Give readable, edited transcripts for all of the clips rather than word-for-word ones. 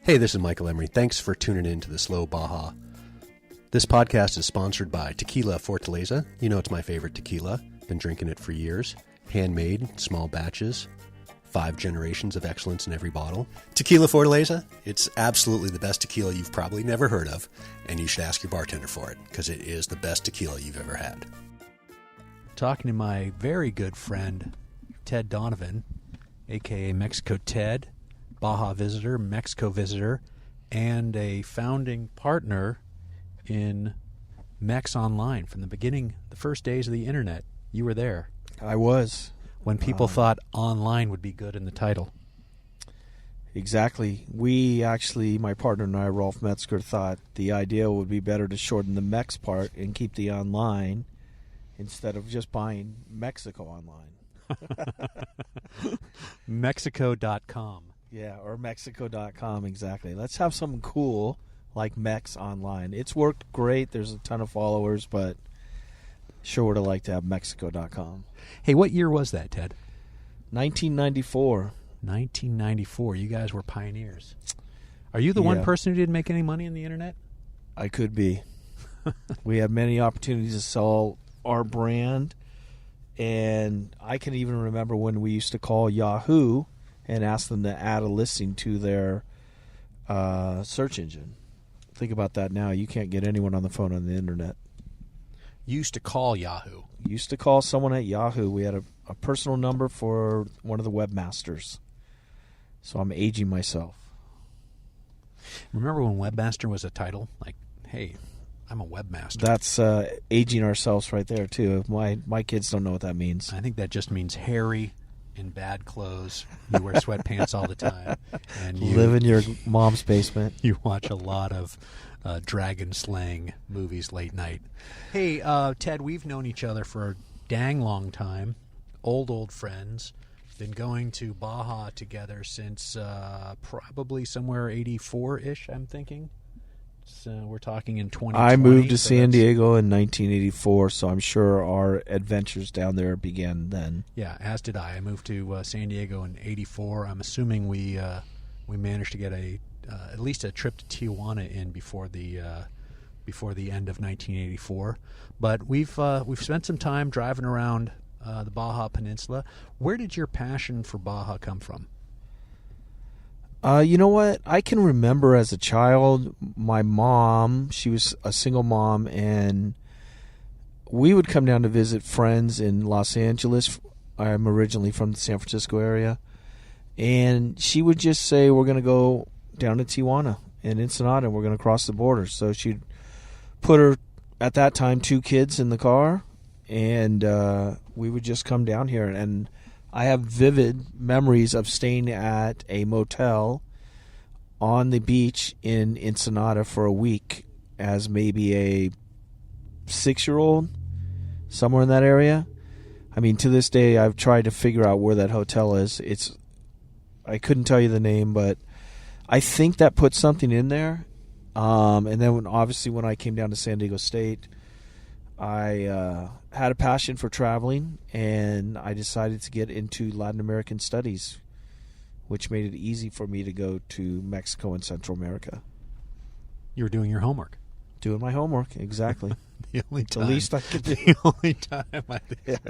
Hey, this is Michael Emery. Thanks for tuning in to the Slow Baja. This podcast is sponsored by Tequila Fortaleza. You know it's my favorite tequila. Been drinking it for years. Handmade, small batches, 5 generations of excellence in every bottle. Tequila Fortaleza, it's absolutely the best tequila you've probably never heard of, and you should ask your bartender for it, because it is the best tequila you've ever had. Talking to my very good friend, Ted Donovan, a.k.a. Mexico Ted, Baja visitor, Mexico visitor, and a founding partner in Mexonline from the beginning, the first days of the internet. You were there. I was. When people thought online would be good in the title. Exactly. We actually, my partner and I, Rolf Metzger, thought the idea would be better to shorten the Mex part and keep the online instead of just buying Mexico online. Mexico.com. Yeah, or Mexico.com, exactly. Let's have something cool like Mex online. It's worked great. There's a ton of followers, but sure would have liked to have Mexico.com. Hey, what year was that, Ted? 1994. 1994. You guys were pioneers. Are you the one person who didn't make any money in the internet? I could be. We had many opportunities to sell our brand, and I can even remember when we used to call Yahoo and ask them to add a listing to their search engine. Think about that now. You can't get anyone on the phone on the internet. Used to call Yahoo. Used to call someone at Yahoo. We had a personal number for one of the webmasters. So I'm aging myself. Remember when webmaster was a title? Like, hey, I'm a webmaster. That's aging ourselves right there, too. My kids don't know what that means. I think that just means hairy, in bad clothes. You wear sweatpants all the time. And you live in your mom's basement. You watch a lot of dragon slaying movies late night. Hey, Ted, we've known each other for a dang long time. Old friends. Been going to Baja together since probably somewhere 84-ish, I'm thinking. So we're talking in 2020. I moved to San Diego in 1984, so I'm sure our adventures down there began then. Yeah, as did I. I moved to San Diego in 84. I'm assuming we managed to get at least a trip to Tijuana in before the end of 1984. But we've spent some time driving around the Baja Peninsula. Where did your passion for Baja come from? You know what? I can remember as a child, my mom, she was a single mom, and we would come down to visit friends in Los Angeles. I'm originally from the San Francisco area. And she would just say, we're going to go down to Tijuana and Ensenada, and we're going to cross the border. So she'd put her, at that time, 2 kids in the car, and we would just come down here. And I have vivid memories of staying at a motel on the beach in Ensenada for a week as maybe a 6-year-old, somewhere in that area. I mean, to this day, I've tried to figure out where that hotel is. I couldn't tell you the name, but I think that put something in there. And then obviously when I came down to San Diego State, I had a passion for traveling, and I decided to get into Latin American studies, which made it easy for me to go to Mexico and Central America. You were doing your homework. Doing my homework, exactly. The only time. The least I could do. The only time I think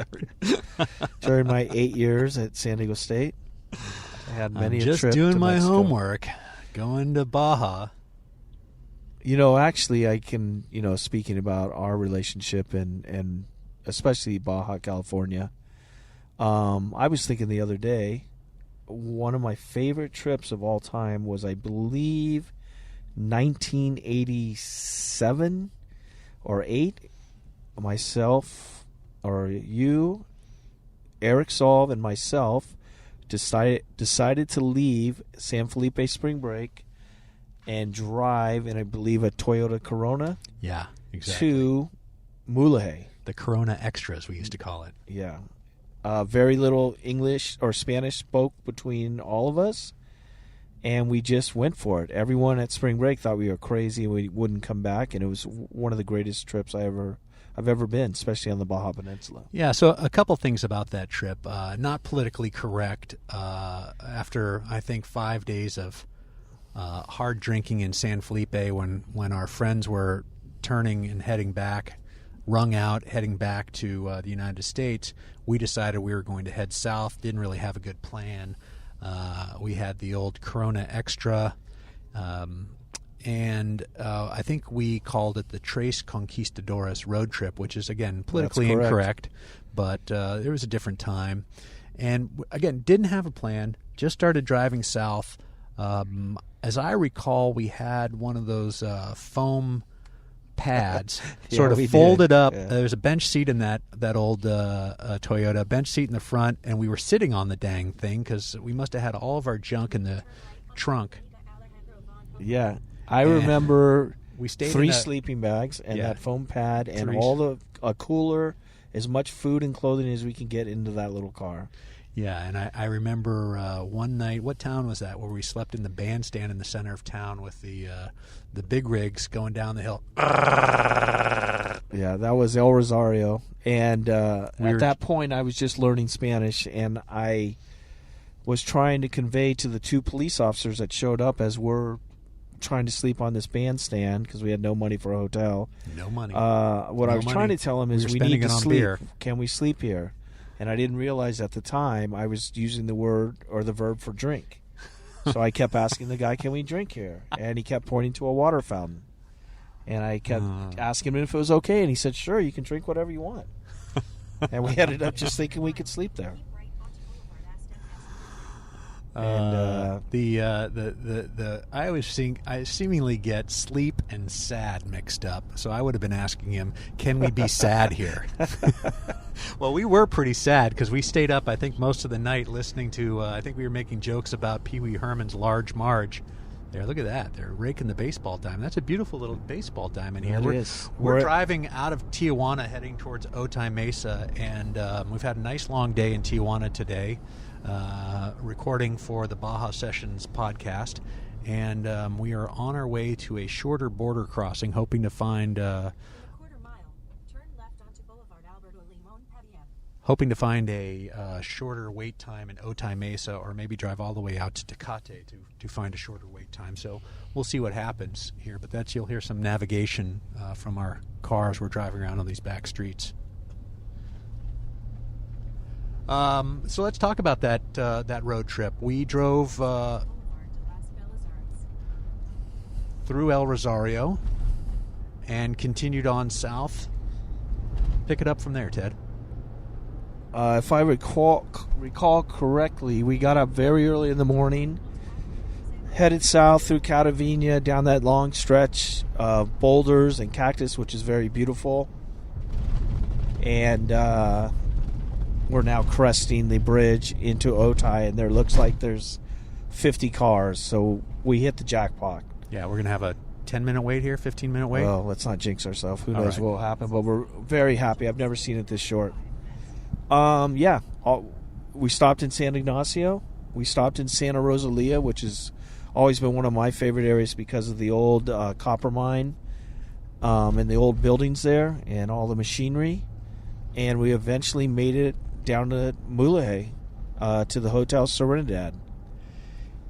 During my 8 years at San Diego State, I had many a trip to just doing my Mexico. homework, going to Baja. You know, actually, I can, speaking about our relationship and especially Baja California, I was thinking the other day, one of my favorite trips of all time was, I believe, 1987 or 8. Myself, or you, Eric Solve, and myself decided to leave San Felipe spring break and drive in, I believe, a Toyota Corona. Yeah, exactly. To Mulegé. The Corona Extras, we used to call it. Yeah. Very little English or Spanish spoke between all of us, and we just went for it. Everyone at spring break thought we were crazy and we wouldn't come back, and it was one of the greatest trips I've ever been, especially on the Baja Peninsula. Yeah, so a couple things about that trip. Not politically correct. After, I think, 5 days of hard drinking in San Felipe when our friends were turning and heading back, wrung out, heading back to the United States. We decided we were going to head south. Didn't really have a good plan. We had the old Corona Extra, and I think we called it the Tres Conquistadores road trip, which is, again, politically incorrect, but it was a different time. And, again, didn't have a plan, just started driving south. As I recall, we had one of those foam pads sort of folded up. Yeah. There was a bench seat in that old Toyota, bench seat in the front, and we were sitting on the dang thing because we must have had all of our junk in the trunk. Yeah. I remember we stayed 3 sleeping bags and that foam pad and all a cooler, as much food and clothing as we can get into that little car. Yeah, and I remember one night, what town was that, where we slept in the bandstand in the center of town with the big rigs going down the hill. Yeah, that was El Rosario. And at that point, I was just learning Spanish, and I was trying to convey to the 2 police officers that showed up as we're trying to sleep on this bandstand because we had no money for a hotel. No money. What I was trying to tell them is we need to sleep. Beer. Can we sleep here? And I didn't realize at the time I was using the word or the verb for drink. So I kept asking the guy, can we drink here? And he kept pointing to a water fountain. And I kept asking him if it was okay. And he said, sure, you can drink whatever you want. And we ended up just thinking we could sleep there. And I seemingly get sleep and sad mixed up. So I would have been asking him, can we be sad here? Well, we were pretty sad because we stayed up, I think, most of the night listening to, I think we were making jokes about Pee Wee Herman's Large Marge. There, look at that. They're raking the baseball diamond. That's a beautiful little baseball diamond here. We're driving out of Tijuana heading towards Otay Mesa, and we've had a nice long day in Tijuana today, recording for the Baja Sessions podcast, and we are on our way to a shorter border crossing, hoping to find a shorter wait time in Otay Mesa, or maybe drive all the way out to Tecate to find a shorter wait time. So we'll see what happens here, but you'll hear some navigation from our cars. We're driving around on these back streets. So let's talk about that road trip. We drove through El Rosario and continued on south. Pick it up from there, Ted. If I recall correctly, we got up very early in the morning, headed south through Catavina, down that long stretch of boulders and cactus, which is very beautiful. And we're now cresting the bridge into Otay, and there looks like there's 50 cars, so we hit the jackpot. Yeah, we're going to have a 10-minute wait here, 15-minute wait? Well, let's not jinx ourselves. Who knows what will happen, but we're very happy. I've never seen it this short. We stopped in San Ignacio. We stopped in Santa Rosalia, which has always been one of my favorite areas because of the old copper mine and the old buildings there and all the machinery. And we eventually made it down to Mulegé, to the Hotel Serenidad.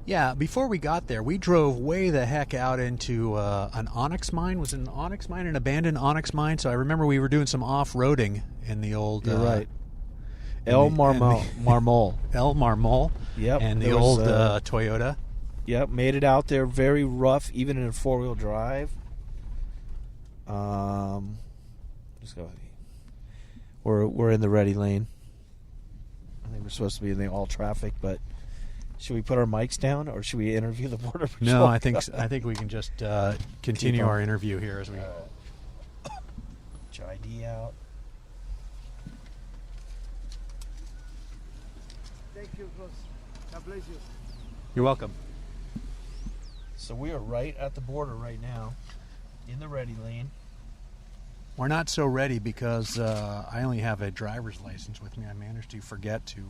Yeah, before we got there, we drove way the heck out into an onyx mine. Was it an onyx mine, an abandoned onyx mine? So I remember we were doing some off-roading in the old... You're right. El Marmol. El Marmol. Yep. And the old Toyota. Yep, made it out there. Very rough, even in a four-wheel drive. Let's go. We're in the ready lane. I think we're supposed to be in the all traffic, but should we put our mics down or should we interview the Border Patrol? No, I think we can just continue our interview here as we get your ID out. Thank you, boss. God bless you. You're welcome. So we are right at the border right now, in the ready lane. We're not so ready because I only have a driver's license with me. I managed to forget to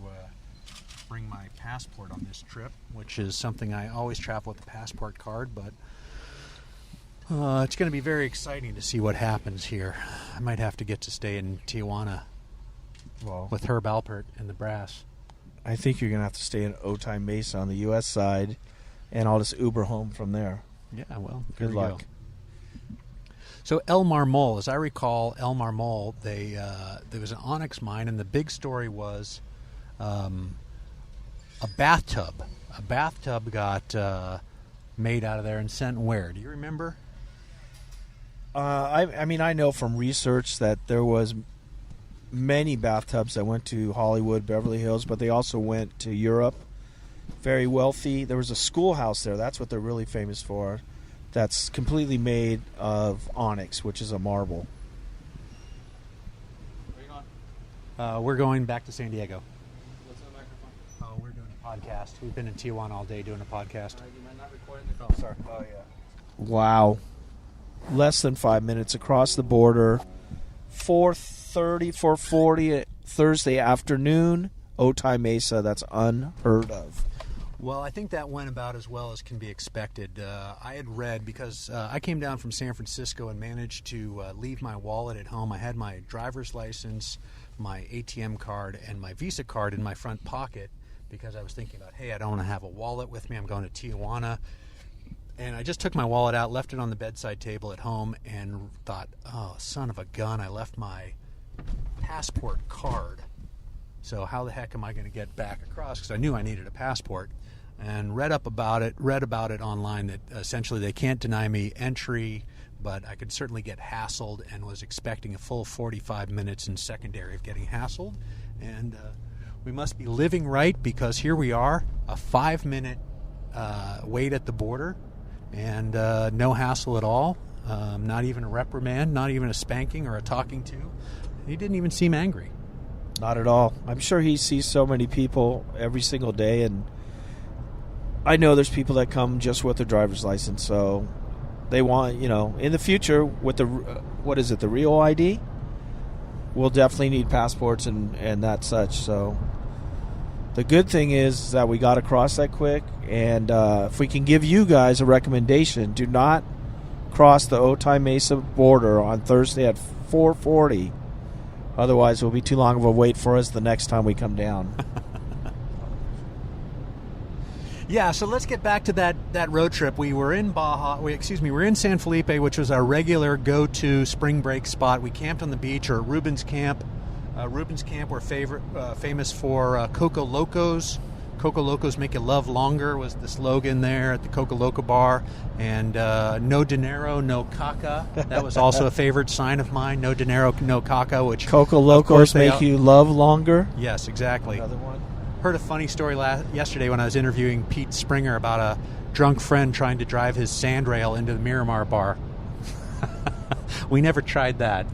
bring my passport on this trip, which is something I always travel with a passport card, but it's going to be very exciting to see what happens here. I might have to get to stay in Tijuana with Herb Alpert and the brass. I think you're going to have to stay in Otay Mesa on the U.S. side and I'll just Uber home from there. Yeah, well, Good here we luck. go. So El Marmol, as I recall, El Marmol, there was an onyx mine, and the big story was a bathtub. A bathtub got made out of there and sent where? Do you remember? I mean, I know from research that there was many bathtubs that went to Hollywood, Beverly Hills, but they also went to Europe. Very wealthy. There was a schoolhouse there. That's what they're really famous for. That's completely made of onyx, which is a marble. Where are you going? We're going back to San Diego. What's on the microphone? Oh, we're doing a podcast. We've been in Tijuana all day doing a podcast. You might not recording the Oh, sorry. Oh, yeah. Wow. Less than 5 minutes across the border. 4:30, 4:40 Thursday afternoon. Otay Mesa. That's unheard of. Well, I think that went about as well as can be expected. I had read, because I came down from San Francisco and managed to leave my wallet at home. I had my driver's license, my ATM card, and my Visa card in my front pocket because I was thinking about, hey, I don't want to have a wallet with me. I'm going to Tijuana. And I just took my wallet out, left it on the bedside table at home, and thought, oh, son of a gun, I left my passport card. So how the heck am I going to get back across? Because I knew I needed a passport. And read about it online that essentially they can't deny me entry, but I could certainly get hassled, and was expecting a full 45 minutes in secondary of getting hassled. And we must be living right, because here we are, a 5-minute wait at the border, and no hassle at all, not even a reprimand, not even a spanking or a talking to. He didn't even seem angry. Not at all. I'm sure he sees so many people every single day, and I know there's people that come just with their driver's license, so they want, in the future with the, the Rio ID, we'll definitely need passports and that such. So the good thing is that we got across that quick, and if we can give you guys a recommendation, do not cross the Otay Mesa border on Thursday at 4:40. Otherwise, it will be too long of a wait for us the next time we come down. Yeah, so let's get back to that road trip. We were in we're in San Felipe, which was our regular go-to spring break spot. We camped on the beach, or at Rubens Camp. Rubens Camp, we're famous for Coco Locos. Coco Locos make you love longer was the slogan there at the Coco Loco bar. And no dinero, no caca. That was also a favorite sign of mine. No dinero, no caca, which Coco Locos make you love longer? Yes, exactly. Another one. Heard a funny story yesterday when I was interviewing Pete Springer about a drunk friend trying to drive his sandrail into the Miramar bar. We never tried that.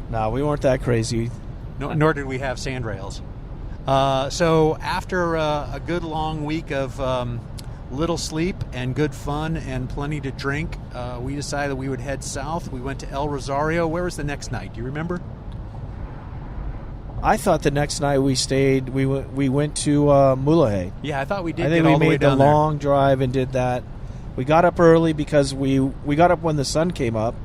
No, we weren't that crazy. No, nor did we have sandrails. So after a good long week of little sleep and good fun and plenty to drink, we decided we would head south. We went to El Rosario. Where was the next night? Do you remember? I thought the next night we stayed. We went to Mulegé. Yeah, I thought we did. I think get all we the way made the down there. long drive and did that. We got up early because we got up when the sun came up.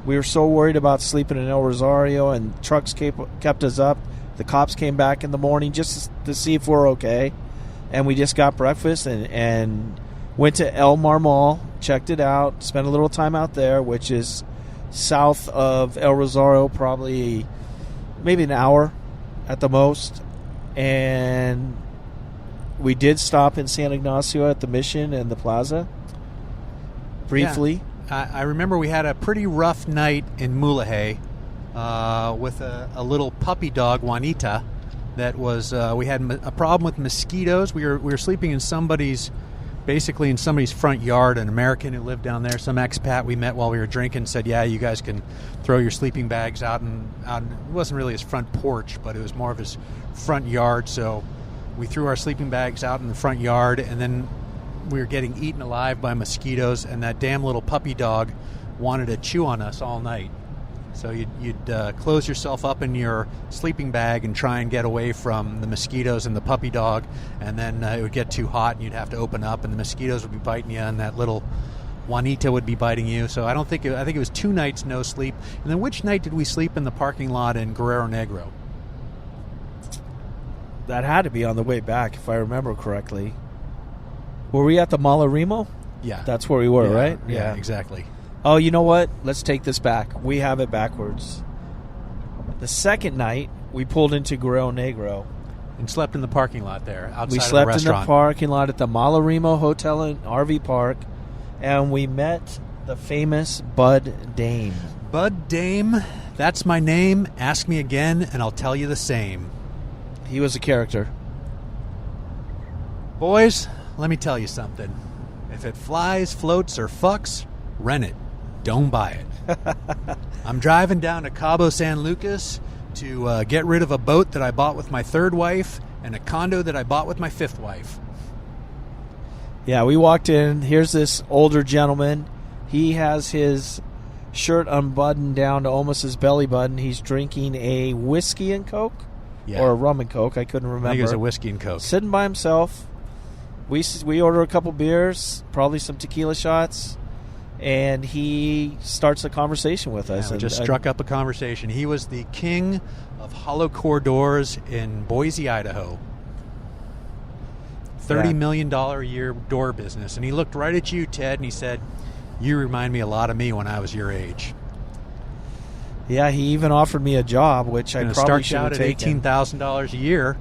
We were so worried about sleeping in El Rosario, and trucks kept us up. The cops came back in the morning just to see if we're okay, and we just got breakfast and went to El Marmol, checked it out, spent a little time out there, which is south of El Rosario, probably maybe an hour at the most. And we did stop in San Ignacio at the Mission and the Plaza briefly. Yeah. I remember we had a pretty rough night in Mulegé with a little puppy dog, Juanita, that was we had a problem with mosquitoes. We were sleeping in somebody's front yard. An American who lived down there, some expat we met while we were drinking, said, yeah, you guys can throw your sleeping bags out. It wasn't really his front porch, but it was more of his front yard. So we threw our sleeping bags out in the front yard, and then we were getting eaten alive by mosquitoes, and that damn little puppy dog wanted to chew on us all night. So you'd close yourself up in your sleeping bag and try and get away from the mosquitoes and the puppy dog, and then it would get too hot and you'd have to open up, and the mosquitoes would be biting you, and that little Juanita would be biting you. So I think it was 2 nights no sleep. And then which night did we sleep in the parking lot in Guerrero Negro? That had to be on the way back, if I remember correctly. Were we at the Malarimo? Yeah. That's where we were, Yeah, right? Yeah, exactly. Oh, you know what? Let's take this back. We have it backwards. The second night, we pulled into Guerrero Negro. And slept in the parking lot there outside We of the slept in restaurant. the parking lot at the Malarimo Hotel and RV Park, and we met the famous Bud Dame. Bud Dame, that's my name. Ask me again, and I'll tell you the same. He was a character. Boys, let me tell you something. If it flies, floats, or fucks, rent it. Don't buy it. I'm driving down to Cabo San Lucas to get rid of a boat that I bought with my third wife and a condo that I bought with my fifth wife. Yeah, we walked in. Here's this older gentleman. He has his shirt unbuttoned down to almost his belly button. He's drinking a whiskey and Coke or a rum and Coke. I couldn't remember. I think it was a whiskey and Coke. Sitting by himself. We order a couple beers, probably some tequila shots, and he starts a conversation with us. Yeah, we just struck up a conversation. He was the king of hollow core doors in Boise, Idaho. $30 million a year door business. And he looked right at you, Ted, and he said, "You remind me a lot of me when I was your age." Yeah, he even offered me a job, which I probably should have taken. $18,000 a year,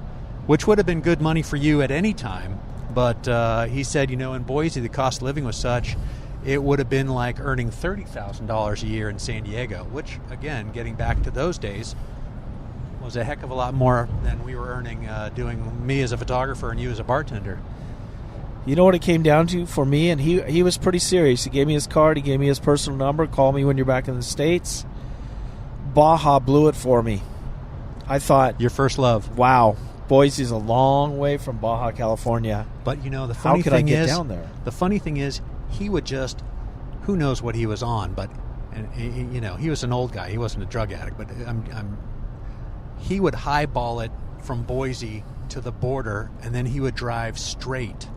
which would have been good money for you at any time. But he said, in Boise, the cost of living was such, it would have been like earning $30,000 a year in San Diego, which, again, getting back to those days, was a heck of a lot more than we were earning doing me as a photographer and you as a bartender. You know what it came down to for me? And he was pretty serious. He gave me his card. He gave me his personal number. Call me when you're back in the States. Baja blew it for me. I thought, your first love. Wow, Boise's a long way from Baja, California. But, the funny How could I thing get is, down there? The funny thing is, he would just, who knows what he was on, but, he was an old guy. He wasn't a drug addict, but he would highball it from Boise to the border, and then he would drive straight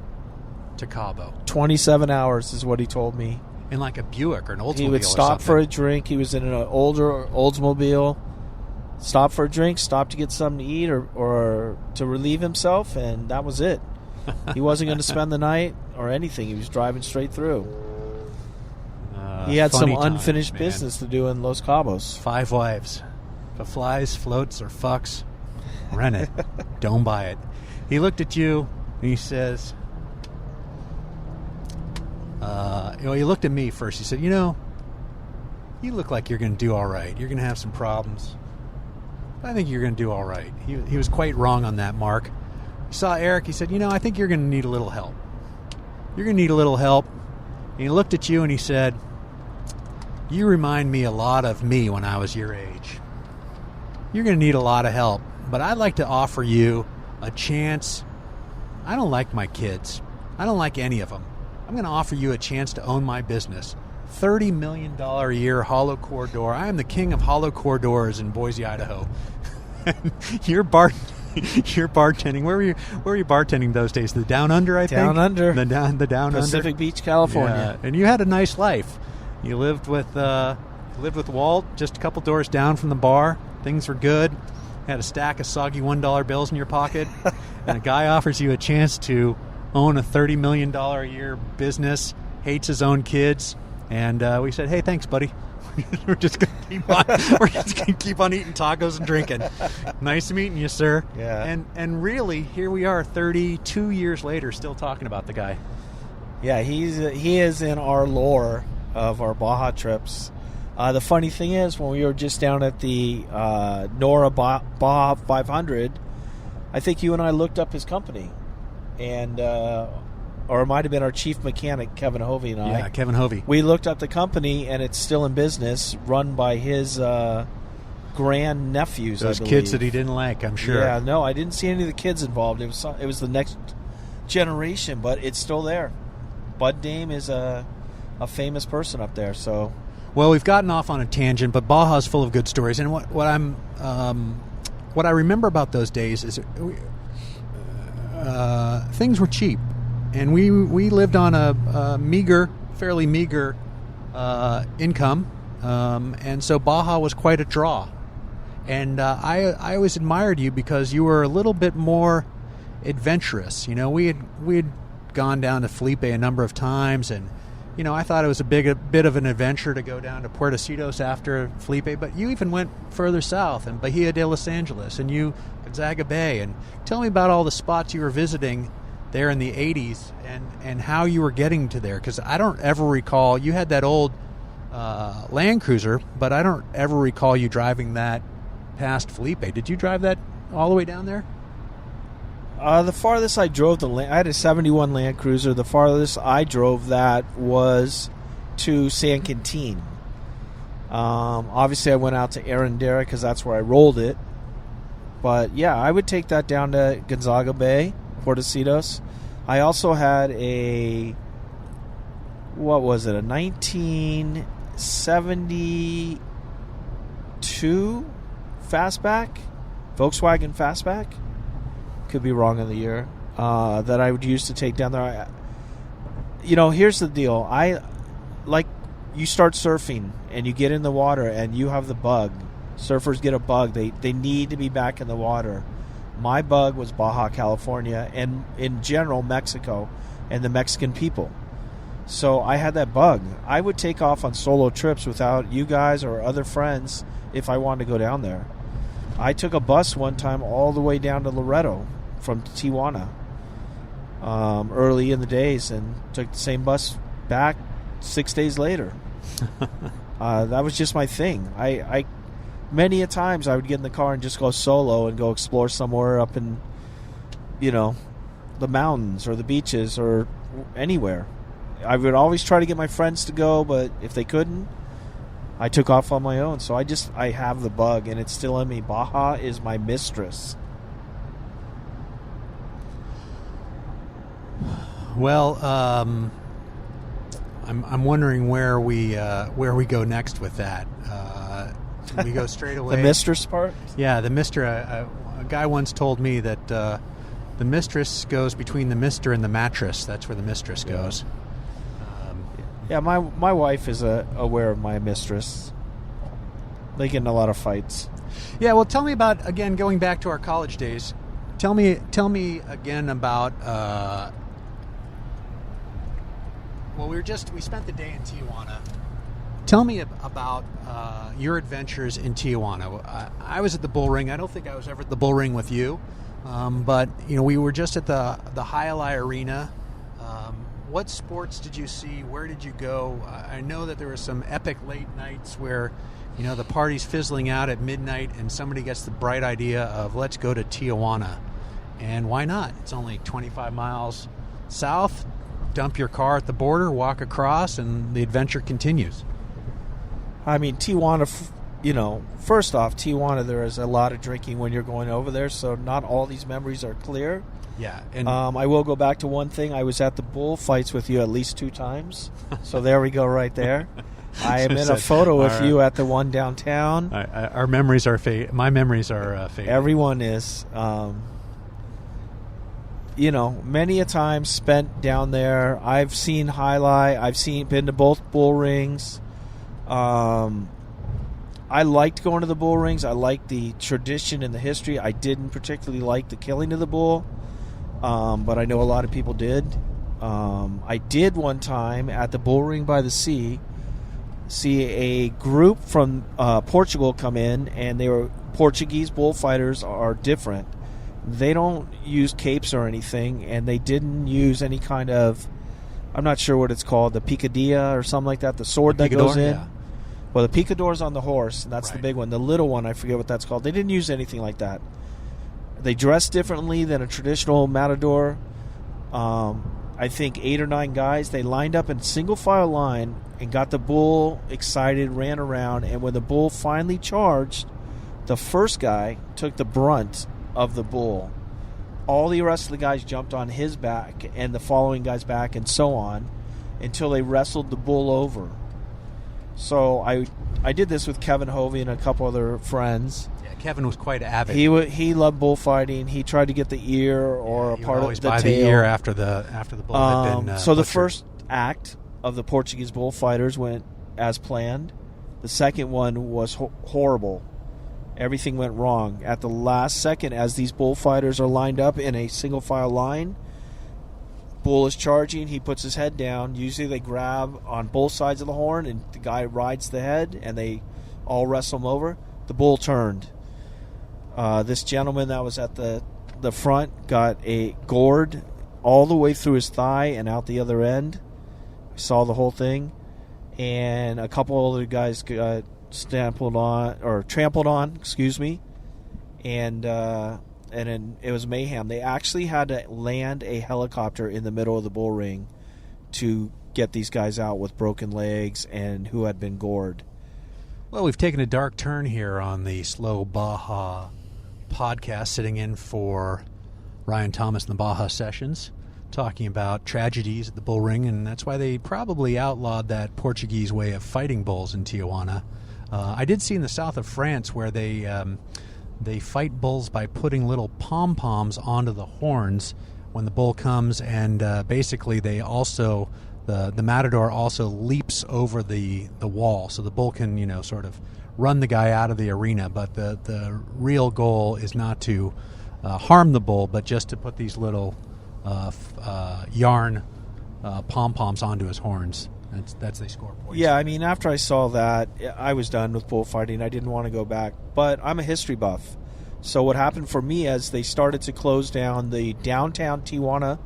to Cabo. 27 hours is what he told me. In like a Buick or an Oldsmobile. He would stop for a drink. He was in an older Oldsmobile. Stop for a drink, stop to get something to eat or to relieve himself, and that was it. He wasn't going to spend the night or anything. He was driving straight through. He had some unfinished business to do in Los Cabos. 5 wives. If it flies, floats, or fucks, rent it. Don't buy it. He looked at you and he says, he looked at me first. He said, you look like you're going to do all right. You're going to have some problems. I think you're going to do all right. He was quite wrong on that mark. He saw Eric. He said, I think you're going to need a little help. You're going to need a little help. And he looked at you and he said, you remind me a lot of me when I was your age. You're going to need a lot of help. But I'd like to offer you a chance. I don't like my kids. I don't like any of them. I'm going to offer you a chance to own my business. $30 million a year hollow core door. I am the king of hollow core doors in Boise, Idaho. You're bartending. Where were you bartending those days? The Down Under, I think. Down Under. The Down Pacific Under. Beach, California. Yeah. And you had a nice life. You lived with Walt, just a couple doors down from the bar. Things were good. Had a stack of soggy $1 bills in your pocket, and a guy offers you a chance to own a $30 million a year business. Hates his own kids. And we said, "Hey, thanks, buddy. We're just gonna keep on eating tacos and drinking. Nice meeting you, sir." Yeah. And really, here we are, 32 years later, still talking about the guy. Yeah, he is in our lore of our Baja trips. The funny thing is, when we were just down at the NORRA Baja 500, I think you and I looked up his company, and or it might have been our chief mechanic, Kevin Hovey, and I. Yeah, Kevin Hovey. We looked up the company, and it's still in business, run by his grandnephews, Those I believe. kids that he didn't like, I'm sure. Yeah, no, I didn't see any of the kids involved. It was the next generation, but it's still there. Bud Dame is a famous person up there, so... Well, we've gotten off on a tangent, but Baja's full of good stories. And what I remember about those days is things were cheap, and we lived on a fairly meager income, and so Baja was quite a draw. And I always admired you because you were a little bit more adventurous. We had gone down to Felipe a number of times, and I thought it was a bit of an adventure to go down to Puertecitos after Felipe, but you even went further south in Bahia de Los Angeles and Gonzaga Bay. And tell me about all the spots you were visiting there in the 80s and how you were getting to there, because I don't ever recall, you had that old Land Cruiser, but I don't ever recall you driving that past Felipe. Did you drive that all the way down there? The farthest I drove I had a 71 Land Cruiser. The farthest I drove that was to San Quintin. Obviously, I went out to Arendara because that's where I rolled it. But yeah, I would take that down to Gonzaga Bay, Puertecitos. I also had a 1972 Fastback, Volkswagen Fastback. Could be wrong in the year, that I would use to take down there. Here's the deal. You start surfing and you get in the water and you have the bug. Surfers get a bug. They need to be back in the water. My bug was Baja California and in general Mexico and the Mexican people. So I had that bug. I would take off on solo trips without you guys or other friends if I wanted to go down there. I took a bus one time all the way down to Loreto from Tijuana early in the days and took the same bus back 6 days later. That was just my thing. I many a times I would get in the car and just go solo and go explore somewhere up in, the mountains or the beaches or anywhere. I would always try to get my friends to go, but if they couldn't, I took off on my own. So I have the bug, and it's still in me. Baja is my mistress. Well, I'm wondering where we go next with that. We go straight away. The mistress part? Yeah, the mister. A guy once told me that the mistress goes between the mister and the mattress. That's where the mistress goes. Yeah, my wife is aware of my mistress. They get in a lot of fights. Yeah, well, tell me about, again, going back to our college days. Tell me again about. We spent the day in Tijuana. Tell me about your adventures in Tijuana. I was at the Bull Ring. I don't think I was ever at the Bull Ring with you, but we were just at the Hialeah Arena. What sports did you see? Where did you go? I know that there were some epic late nights where, the party's fizzling out at midnight and somebody gets the bright idea of let's go to Tijuana. And why not? It's only 25 miles south. Dump your car at the border, walk across, and the adventure continues. I mean, Tijuana, first off, Tijuana, there is a lot of drinking when you're going over there, so not all these memories are clear. Yeah. And I will go back to one thing. I was at the bullfights with you at least 2 times. So there we go right there. I am in a photo with you at the one downtown. Our memories are my memories are fading. Everyone is. Many a time spent down there. I've seen highlight. Been to both bull rings. I liked going to the bull rings. I liked the tradition and the history. I didn't particularly like the killing of the bull. But I know a lot of people did. I did one time at the Bull Ring by the Sea see a group from Portugal come in, and they were Portuguese bullfighters are different. They don't use capes or anything, and they didn't use any kind of, I'm not sure what it's called, the picadilla or something like that, the sword that goes in. Yeah. Well, the picador's on the horse, and that's right. The big one. The little one, I forget what that's called. They didn't use anything like that. They dress differently than a traditional matador. I think 8 or 9 guys, they lined up in single file line and got the bull excited, ran around, and when the bull finally charged, the first guy took the brunt of the bull. All the rest of the guys jumped on his back and the following guy's back and so on until they wrestled the bull over. So I did this with Kevin Hovey and a couple other friends. Yeah, Kevin was quite avid. He loved bullfighting. He tried to get the ear or a part of the tail. The ear after the bull had been so the butchered. first act of the Portuguese bullfighters went as planned. The second one was horrible. Everything went wrong. At the last second, as these bullfighters are lined up in a single file line, bull is charging. He puts his head down. Usually they grab on both sides of the horn, and the guy rides the head, and they all wrestle him over. The bull turned. This gentleman that was at the front got a gored all the way through his thigh and out the other end. I saw the whole thing. And a couple other guys got trampled on, and then it was mayhem. They actually had to land a helicopter in the middle of the bull ring to get these guys out with broken legs and who had been gored. Well, we've taken a dark turn here on the Slow Baja podcast, sitting in for Ryan Thomas in the Baja Sessions, talking about tragedies at the bull ring, and that's why they probably outlawed that Portuguese way of fighting bulls in Tijuana. I did see in the south of France where they fight bulls by putting little pom-poms onto the horns when the bull comes, and basically they also, the matador also leaps over the wall, so the bull can, sort of run the guy out of the arena, but the real goal is not to harm the bull, but just to put these little yarn pom-poms onto his horns. That's they score points. Yeah, I mean, after I saw that, I was done with bullfighting. I didn't want to go back. But I'm a history buff. So what happened for me as they started to close down the downtown Tijuana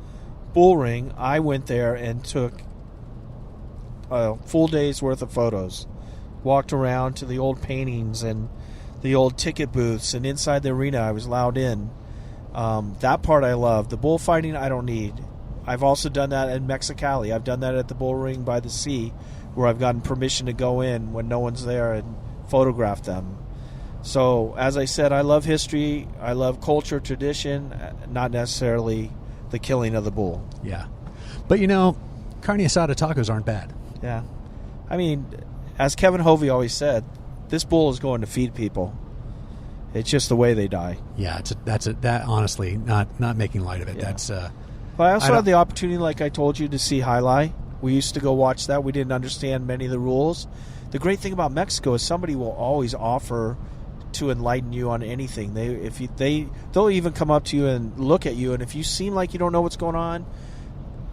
bull ring, I went there and took a full day's worth of photos. Walked around to the old paintings and the old ticket booths, and inside the arena I was allowed in. That part I love. The bullfighting I don't need. I've also done that in Mexicali. I've done that at the bull ring by the sea, where I've gotten permission to go in when no one's there and photograph them. So, as I said, I love history. I love culture, tradition, not necessarily the killing of the bull. Yeah. But, carne asada tacos aren't bad. Yeah. I mean, as Kevin Hovey always said, this bull is going to feed people. It's just the way they die. Yeah, that honestly, not making light of it. Yeah. That's But I also had the opportunity, like I told you, to see Highlight. We used to go watch that. We didn't understand many of the rules. The great thing about Mexico is somebody will always offer to enlighten you on anything. They'll even come up to you and look at you, and if you seem like you don't know what's going on,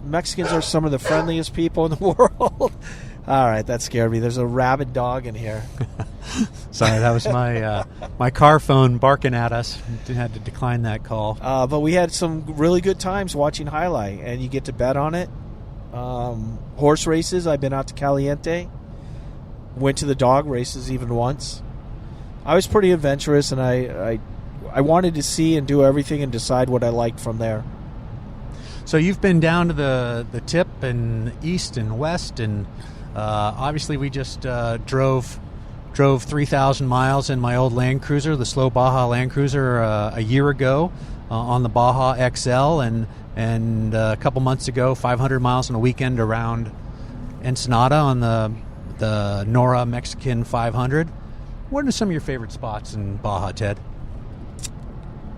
Mexicans are some of the friendliest people in the world. All right, that scared me. There's a rabid dog in here. Sorry, that was my car phone barking at us. Had to decline that call. But we had some really good times watching Highlight, and you get to bet on it. Horse races, I've been out to Caliente. Went to the dog races even once. I was pretty adventurous, and I wanted to see and do everything and decide what I liked from there. So you've been down to the tip and east and west, and obviously we just drove 3,000 miles in my old Land Cruiser, the Slow Baja Land Cruiser, a year ago on the BajaXL, and a couple months ago 500 miles on a weekend around Ensenada on the NORRA Mexican 500. What are some of your favorite spots in Baja, Ted?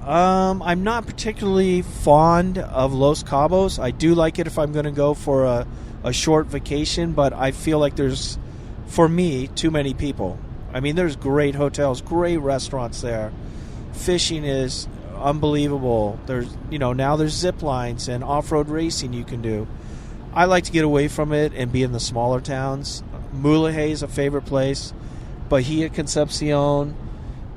I'm not particularly fond of Los Cabos. I do like it if I'm going to go for a short vacation, but I feel like there's, for me, too many people. I mean, there's great hotels, great restaurants there. Fishing is unbelievable. There's, now there's zip lines and off-road racing you can do. I like to get away from it and be in the smaller towns. Mulegé is a favorite place. Bahia Concepcion,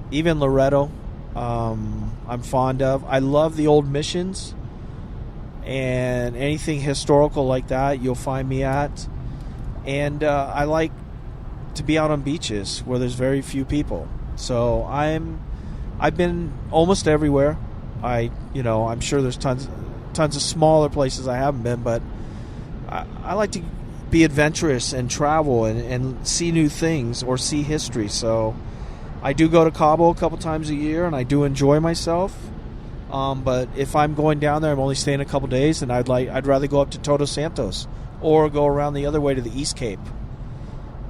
even Loreto, I'm fond of. I love the old missions, and anything historical like that you'll find me at. And I like to be out on beaches where there's very few people. So I've been almost everywhere. I'm sure there's tons of smaller places I haven't been, but I like to be adventurous and travel and see new things or see history. So I do go to Cabo a couple times a year, and I do enjoy myself. But if I'm going down there, I'm only staying a couple days, and I'd rather go up to Todos Santos or go around the other way to the East Cape.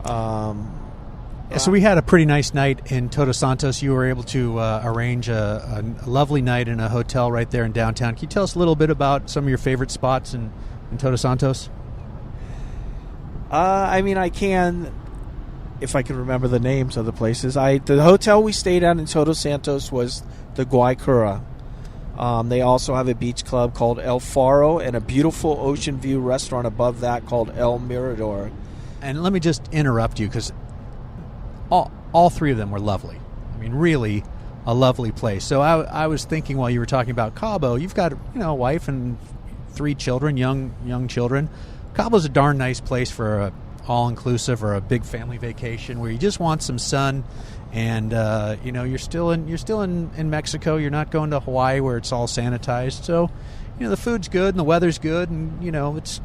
So we had a pretty nice night in Todos Santos. You were able to arrange a lovely night in a hotel right there in downtown. Can you tell us a little bit about some of your favorite spots in Todos Santos? I can, if I can remember the names of the places. The hotel we stayed at in Todos Santos was the Guaycura. They also have a beach club called El Faro and a beautiful ocean view restaurant above that called El Mirador. And let me just interrupt you because all three of them were lovely. I mean, really a lovely place. So I was thinking while you were talking about Cabo, you've got a wife and 3 children, young children. Cabo's a darn nice place for a all-inclusive or a big family vacation where you just want some sun, and you're still in Mexico. You're not going to Hawaii where it's all sanitized. So the food's good and the weather's good, and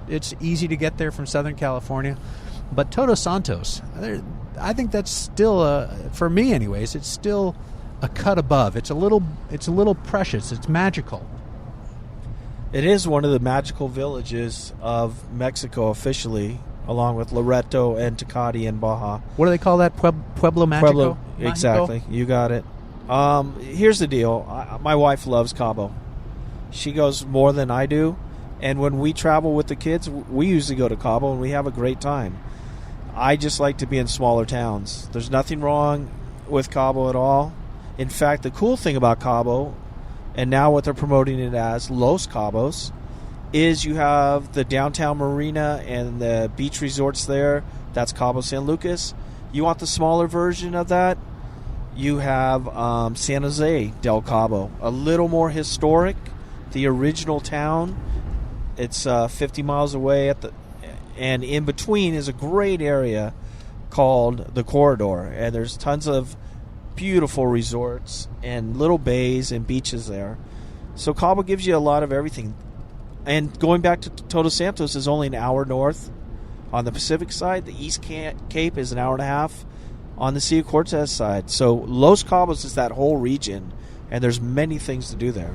it's easy to get there from Southern California. But Todos Santos, I think that's still for me anyways. It's still a cut above. It's a little precious. It's magical. It is one of the magical villages of Mexico officially, along with Loreto and Tecate and Baja. What do they call that? Pueblo Magico? Exactly. You got it. Here's the deal. My wife loves Cabo. She goes more than I do. And when we travel with the kids, we usually go to Cabo and we have a great time. I just like to be in smaller towns. There's nothing wrong with Cabo at all. In fact, the cool thing about Cabo, and now what they're promoting it as, Los Cabos, is you have the downtown marina and the beach resorts there. That's Cabo San Lucas. You want the smaller version of that? You have San Jose del Cabo, a little more historic, the original town. It's 50 miles away and in between is a great area called the Corridor, and there's tons of beautiful resorts and little bays and beaches there. So Cabo gives you a lot of everything. And going back to Todos Santos is only an hour north on the Pacific side. The East Cape is an hour and a half on the Sea of Cortez side. So Los Cabos is that whole region, and there's many things to do there.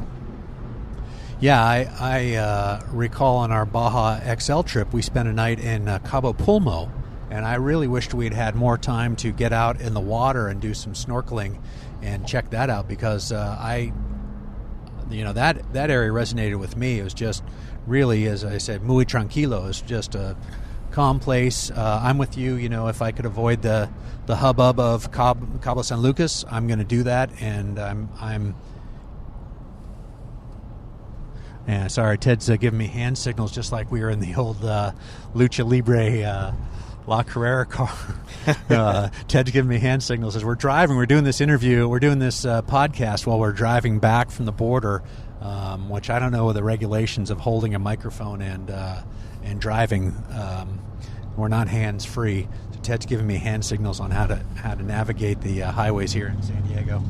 Yeah, I recall on our BajaXL trip, we spent a night in Cabo Pulmo, and I really wished we'd had more time to get out in the water and do some snorkeling and check that out, because that area resonated with me. It was just really, as I said, muy tranquilo. It's just a calm place. I'm with you. If I could avoid the hubbub of Cabo San Lucas, I'm going to do that. And I'm yeah, sorry, Ted's giving me hand signals just like we were in the old Lucha Libre La Carrera car. Ted's giving me hand signals as we're driving. We're doing this interview. We're doing this podcast while we're driving back from the border, which I don't know the regulations of holding a microphone and driving. We're not hands free. So Ted's giving me hand signals on how to navigate the highways here in San Diego.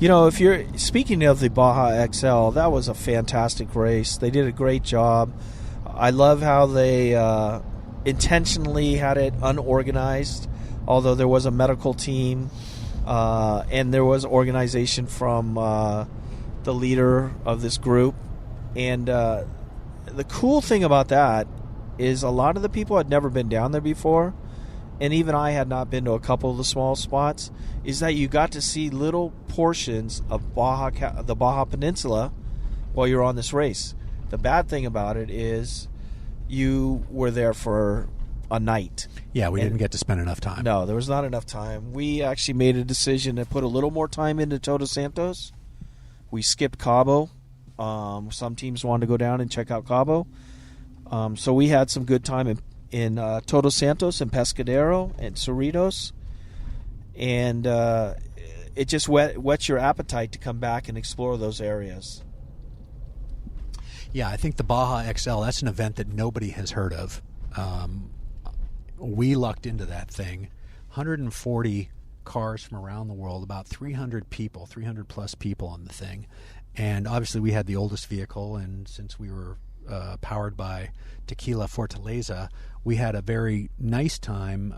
If you're speaking of the BajaXL, that was a fantastic race. They did a great job. I love how they intentionally had it unorganized, although there was a medical team and there was organization from the leader of this group. And the cool thing about that is a lot of the people had never been down there before, and even I had not been to a couple of the small spots, is that you got to see little portions of the Baja Peninsula while you're on this race. The bad thing about it is you were there for a night. Yeah, we didn't get to spend enough time. No, there was not enough time. We actually made a decision to put a little more time into Todos Santos. We skipped Cabo. Some teams wanted to go down and check out Cabo. So we had some good time in Todos Santos and Pescadero and Cerritos. And it just whets your appetite to come back and explore those areas. Yeah, I think the BajaXL, that's an event that nobody has heard of. We lucked into that thing. 140 cars from around the world, about 300 plus people on the thing. And obviously we had the oldest vehicle, and since we were powered by Tequila Fortaleza, we had a very nice time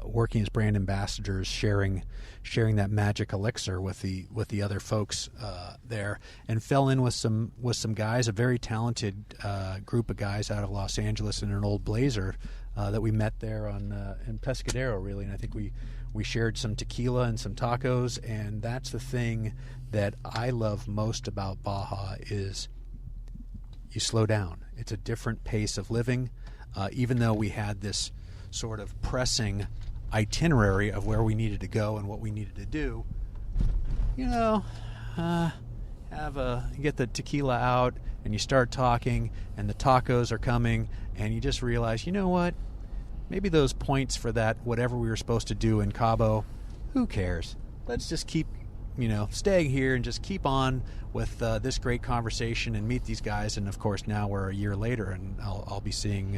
working as brand ambassadors, sharing that magic elixir with the other folks there, and fell in with some guys, a very talented group of guys out of Los Angeles in an old Blazer that we met there in Pescadero, really. And I think we shared some tequila and some tacos, and that's the thing that I love most about Baja is you slow down. It's a different pace of living. Even though we had this sort of pressing itinerary of where we needed to go and what we needed to do, you get the tequila out, and you start talking, and the tacos are coming, and you just realize, you know what? Maybe those points for that, whatever we were supposed to do in Cabo, who cares? Let's just keep, staying here and just keep on with this great conversation and meet these guys. And of course, now we're a year later, and I'll be seeing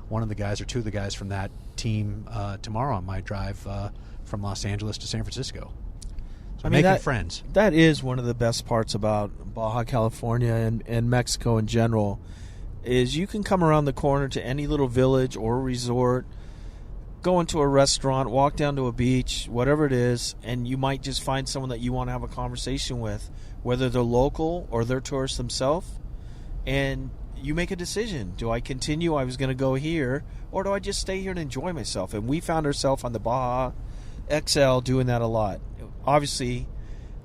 one of the guys or two of the guys from that team tomorrow on my drive from Los Angeles to San Francisco. So making friends. That is one of the best parts about Baja California and Mexico in general, is you can come around the corner to any little village or resort, go into a restaurant, walk down to a beach, whatever it is, and you might just find someone that you want to have a conversation with, whether they're local or they're tourists themselves, and you make a decision. Do I continue? I was going to go here, or do I just stay here and enjoy myself? And we found ourselves on the BajaXL doing that a lot. Obviously,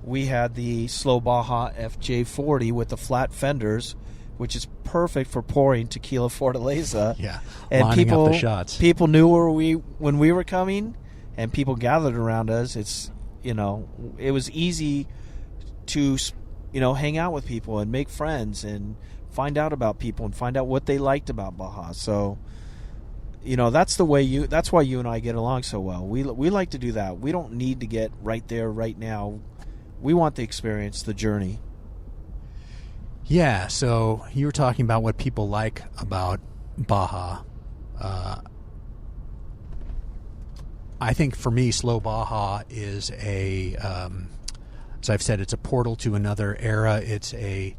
we had the slow Baja FJ40 with the flat fenders, which is perfect for pouring tequila Fortaleza. Yeah, and lining up the shots. People knew when we were coming, and people gathered around us. It's it was easy to hang out with people and make friends and find out about people and find out what they liked about Baja. So that's why you and I get along so well. We like to do that. We don't need to get right there right now. We want the experience, the journey. Yeah, so you were talking about what people like about Baja. I think for me, slow Baja is as I've said, it's a portal to another era. It's a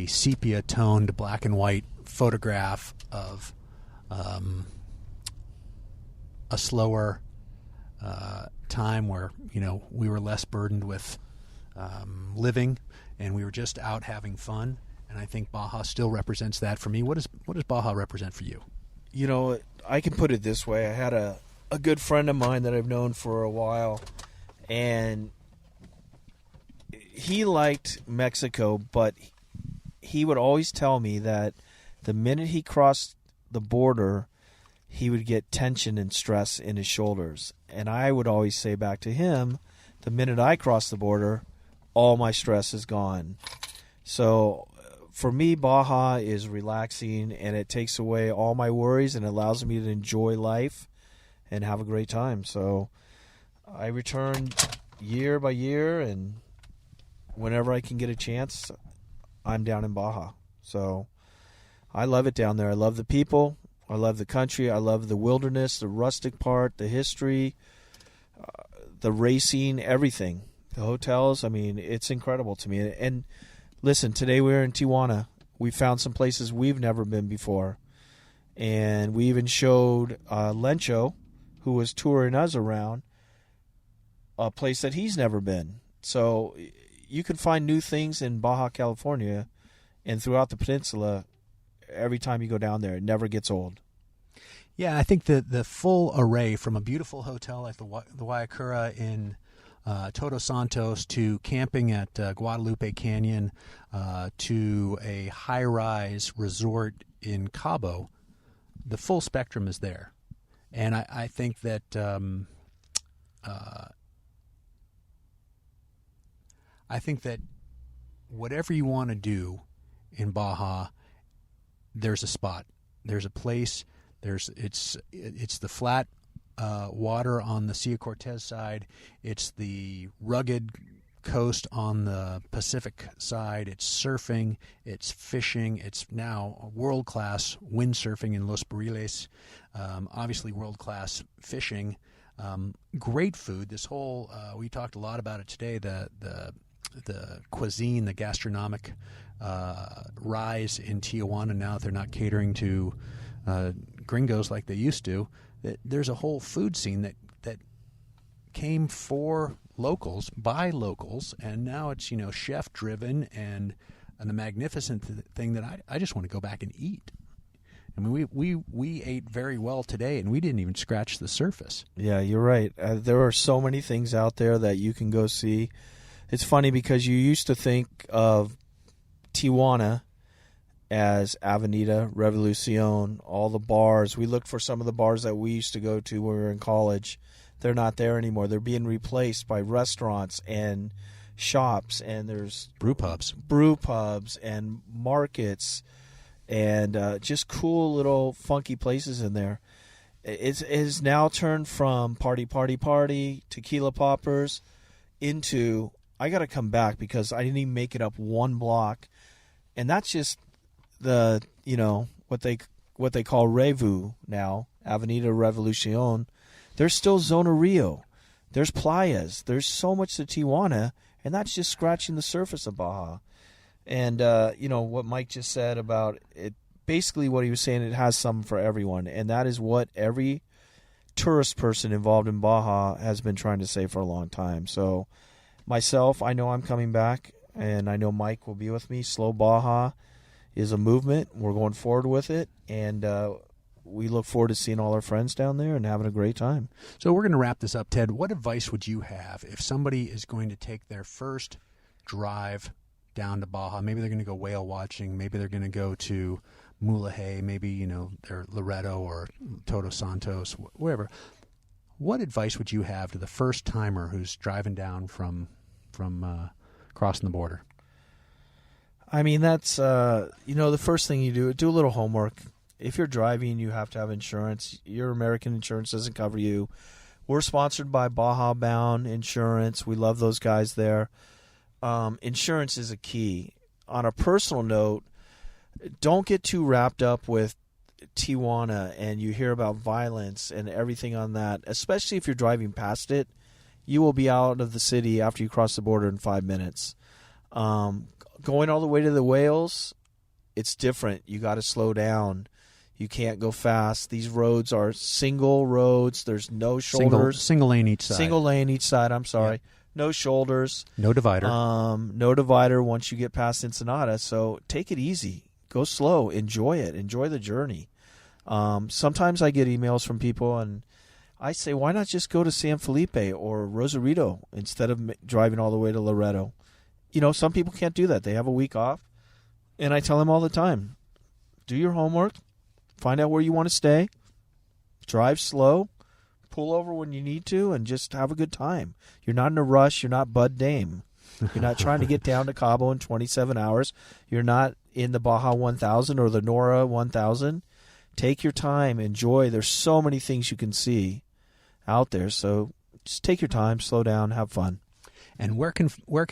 sepia-toned black and white photograph of a slower time where we were less burdened with living, and we were just out having fun. And I think Baja still represents that for me. What does Baja represent for you? I can put it this way. I had a good friend of mine that I've known for a while, and he liked Mexico, but he would always tell me that the minute he crossed the border, he would get tension and stress in his shoulders. And I would always say back to him, the minute I cross the border, all my stress is gone. So for me, Baja is relaxing, and it takes away all my worries and allows me to enjoy life and have a great time. So I return year by year, and whenever I can get a chance, I'm down in Baja. So I love it down there. I love the people. I love the country. I love the wilderness, the rustic part, the history, the racing, everything. The hotels, it's incredible to me. And listen, today we're in Tijuana. We found some places we've never been before. And we even showed Lencho, who was touring us around, a place that he's never been. So you can find new things in Baja California and throughout the peninsula every time you go down there. It never gets old. Yeah, I think the full array, from a beautiful hotel like the Guayacura in Todos Santos, to camping at Guadalupe Canyon, to a high-rise resort in Cabo, the full spectrum is there. And I think that whatever you want to do in Baja, there's a spot, there's a place. It's the flat water on the Cia Cortez side. It's the rugged coast on the Pacific side. It's surfing. It's fishing. It's now world-class windsurfing in Los Barriles. Obviously, world-class fishing. Great food. This whole we talked a lot about it today. The cuisine, the gastronomic rise in Tijuana now that they're not catering to gringos like they used to. There's a whole food scene that came for locals, by locals, and now it's chef driven, and the magnificent thing that I just want to go back and eat. I mean, we ate very well today, and we didn't even scratch the surface. Yeah, you're right. There are so many things out there that you can go see. It's funny because you used to think of Tijuana as Avenida Revolucion, all the bars. We looked for some of the bars that we used to go to when we were in college. They're not there anymore. They're being replaced by restaurants and shops, and there's Brew pubs. and markets, and just cool little funky places in there. It has now turned from party, tequila poppers into I got to come back because I didn't even make it up one block, and that's just the what they call Revu now, Avenida Revolucion. There's still Zona Rio, there's playas, there's so much to Tijuana, and that's just scratching the surface of Baja. And what Mike just said about it, basically what he was saying, it has something for everyone, and that is what every tourist person involved in Baja has been trying to say for a long time. So myself, I know I'm coming back, and I know Mike will be with me. Slow Baja is a movement. We're going forward with it, and we look forward to seeing all our friends down there and having a great time. So we're going to wrap this up, Ted. What advice would you have if somebody is going to take their first drive down to Baja? Maybe they're going to go whale watching. Maybe they're going to go to Mulahay. Maybe, they're Loreto or Todos Santos, wherever. What advice would you have to the first timer who's driving down from crossing the border? I mean, that's, the first thing you do a little homework. If you're driving, you have to have insurance. Your American insurance doesn't cover you. We're sponsored by Baja Bound Insurance. We love those guys there. Insurance is a key. On a personal note, don't get too wrapped up with Tijuana and you hear about violence and everything on that, especially if you're driving past it. You will be out of the city after you cross the border in 5 minutes. Going all the way to the whales, it's different. You got to slow down. You can't go fast. These roads are single roads. There's no shoulders. Single lane each side. Single lane each side. I'm sorry. Yeah. No shoulders. No divider. No divider once you get past Ensenada. So take it easy. Go slow. Enjoy it. Enjoy the journey. Sometimes I get emails from people, and I say, why not just go to San Felipe or Rosarito instead of driving all the way to Loreto? Some people can't do that. They have a week off. And I tell them all the time, do your homework. Find out where you want to stay. Drive slow. Pull over when you need to, and just have a good time. You're not in a rush. You're not Bud Dame. You're not trying to get down to Cabo in 27 hours. You're not in the Baja 1000 or the NORRA 1000. Take your time. Enjoy. There's so many things you can see out there. So just take your time, slow down, have fun. And where can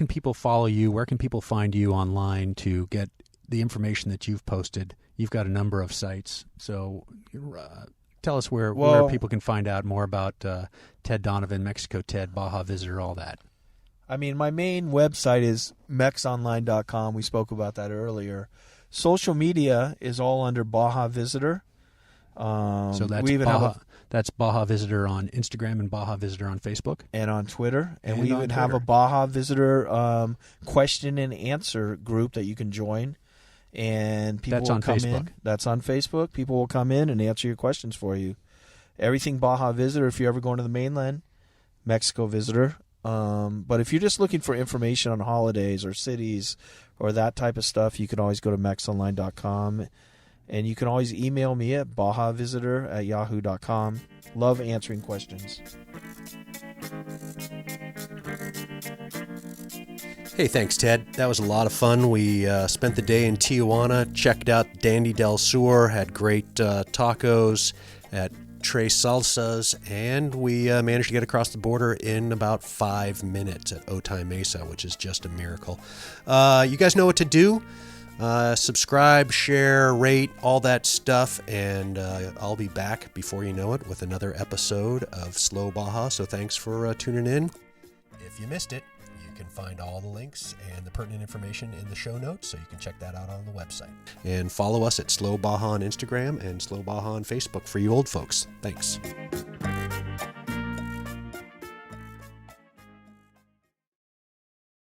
people follow you? Where can people find you online to get the information that you've posted? You've got a number of sites. So tell us where people can find out more about Ted Donovan, mexicoted, Baja Visitor, all that. I mean, my main website is mexonline.com. We spoke about that earlier. Social media is all under Baja Visitor. So that's Baja Visitor on Instagram and Baja Visitor on Facebook. And on Twitter. And we even have a Baja Visitor question and answer group that you can join. And people will come in. That's on Facebook. People will come in and answer your questions for you. Everything Baja Visitor. If you're ever going to the mainland, Mexico Visitor. But if you're just looking for information on holidays or cities or that type of stuff, you can always go to mexonline.com. And you can always email me at bajavisitor@yahoo.com. Love answering questions. Hey, thanks, Ted. That was a lot of fun. We spent the day in Tijuana, checked out Dandy del Sur, had great tacos at Tres Salsas, and we managed to get across the border in about 5 minutes at Otay Mesa, which is just a miracle. You guys know what to do. Subscribe, share, rate, all that stuff, and I'll be back before you know it with another episode of Slow Baja. So thanks for tuning in. If you missed it, you can find all the links and the pertinent information in the show notes, so you can check that out on the website. And follow us at Slow Baja on Instagram and Slow Baja on Facebook for you old folks. Thanks.